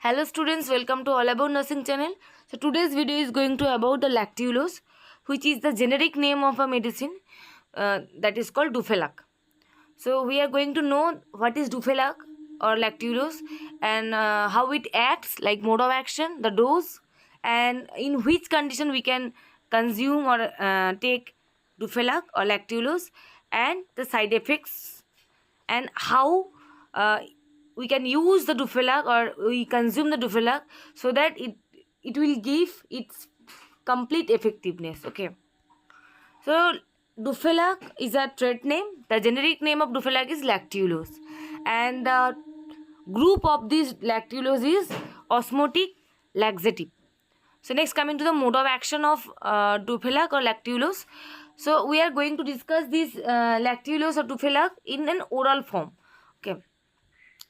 Hello students, welcome to All About Nursing channel. So today's video is going to about the lactulose, which is the generic name of a medicine that is called Duphalac. So we are going to know what is Duphalac or lactulose and how it acts, like mode of action, the dose, and in which condition we can consume or take Duphalac or lactulose, and the side effects, and how we can use the Duphalac or we consume the Duphalac so that it will give its complete effectiveness. Okay, so Duphalac is a trade name. The generic name of Duphalac is lactulose, and the group of this lactulose is osmotic laxative. So next, coming to the mode of action of Duphalac or lactulose. So we are going to discuss this lactulose or Duphalac in an oral form. Okay.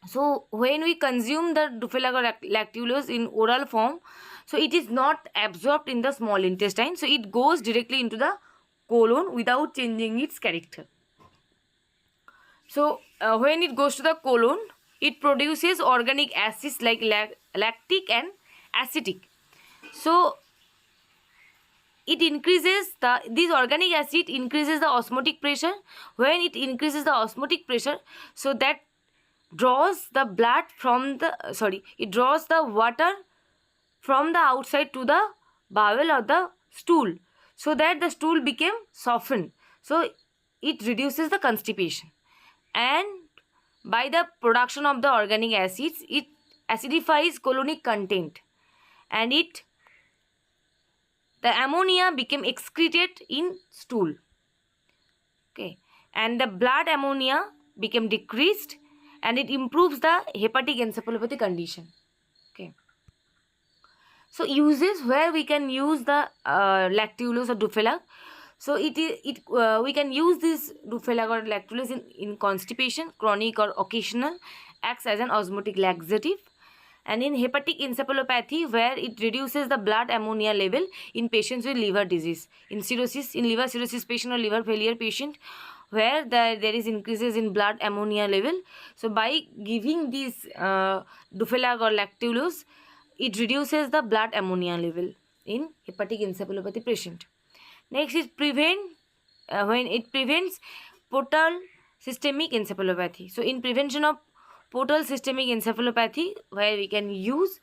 So when we consume the Duphalac or lactulose in oral form, so it is not absorbed in the small intestine. So it goes directly into the colon without changing its character. So when it goes to the colon, it produces organic acids like lactic and acetic. So it increases this organic acid increases the osmotic pressure. When it increases the osmotic pressure, so that draws the blood from the it draws the water from the outside to the bowel or the stool, so that the stool became softened. So it reduces the constipation, and by the production of the organic acids, it acidifies colonic content, and the ammonia became excreted in stool. Okay, and the blood ammonia became decreased, and it improves the hepatic encephalopathy condition. Okay, so uses where we can use the lactulose or Duphalac. So we can use this Duphalac or lactulose in constipation, chronic or occasional, acts as an osmotic laxative, and in hepatic encephalopathy, where it reduces the blood ammonia level in patients with liver disease, in cirrhosis, in liver cirrhosis patient or liver failure patient, where there is increases in blood ammonia level. So by giving this Duphalac or lactulose, it reduces the blood ammonia level in hepatic encephalopathy patient. Next is when it prevents portal systemic encephalopathy. So in prevention of portal systemic encephalopathy, where we can use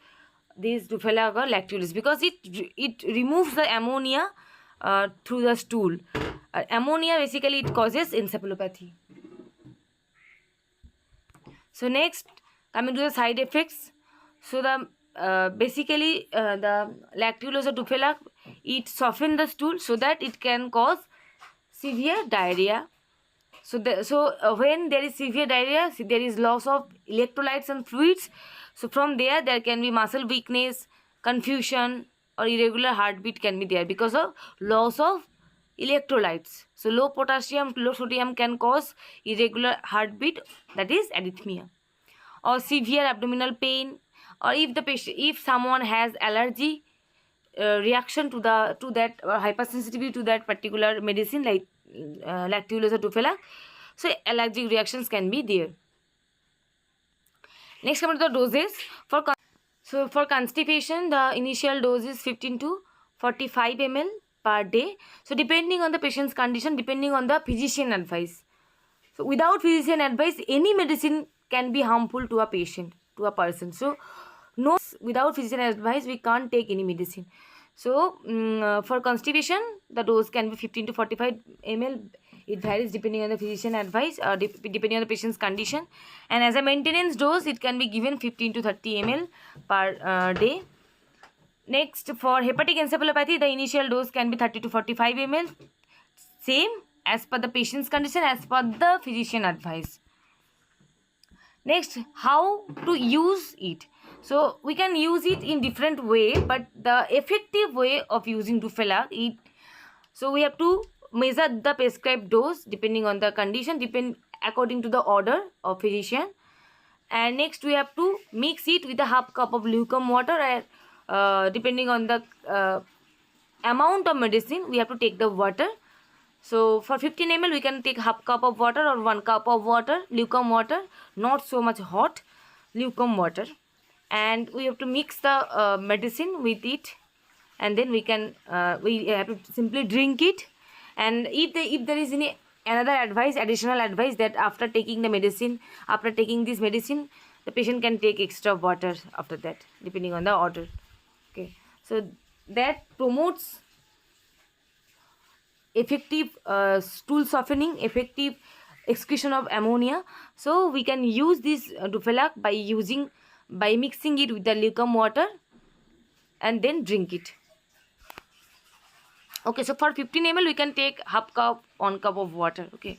this Duphalac or lactulose, because it removes the ammonia through the stool. Ammonia basically it causes encephalopathy. So next, coming to the side effects. So the basically the lactulose or Duphalac, it softens the stool so that it can cause severe diarrhea. So when there is severe diarrhea, there is loss of electrolytes and fluids. So from there can be muscle weakness, confusion, or irregular heartbeat can be there because of loss of electrolytes. So low potassium, low sodium can cause irregular heartbeat, that is arrhythmia, or severe abdominal pain, or if someone has allergy reaction to that or hypersensitivity to that particular medicine, like lactulose or Duphalac, so allergic reactions can be there. Next, coming to the doses. For constipation, the initial dose is 15 to 45 ml per day. So depending on the patient's condition, depending on the physician advice. So without physician advice, any medicine can be harmful to a patient, to a person. So no, without physician advice, we can't take any medicine. So for constipation, the dose can be 15 to 45 ml. It varies depending on the physician advice, depending on the patient's condition. And as a maintenance dose, it can be given 15 to 30 ml per day. Next, for hepatic encephalopathy, the initial dose can be 30 to 45 ml. Same as per the patient's condition, as per the physician advice. Next, how to use it. So we can use it in different way, but the effective way of using Duphalac, so we have to measure the prescribed dose depending on the condition, according to the order of physician. And next, we have to mix it with a half cup of lukewarm water, and depending on the amount of medicine, we have to take the water. So for 15 ml, we can take half cup of water or 1 cup of water, lukewarm water, not so much hot, lukewarm water. and we have to mix the medicine with it, and then we can we have to simply drink it. And if there is any another advice, additional advice, that after taking the medicine, after taking this medicine, the patient can take extra water after that, depending on the order. Okay, so that promotes effective stool softening, effective excretion of ammonia. So we can use this Duphalac by mixing it with the lukewarm water and then drink it. Okay, so for 15 ml we can take half cup, 1 cup of water. Okay,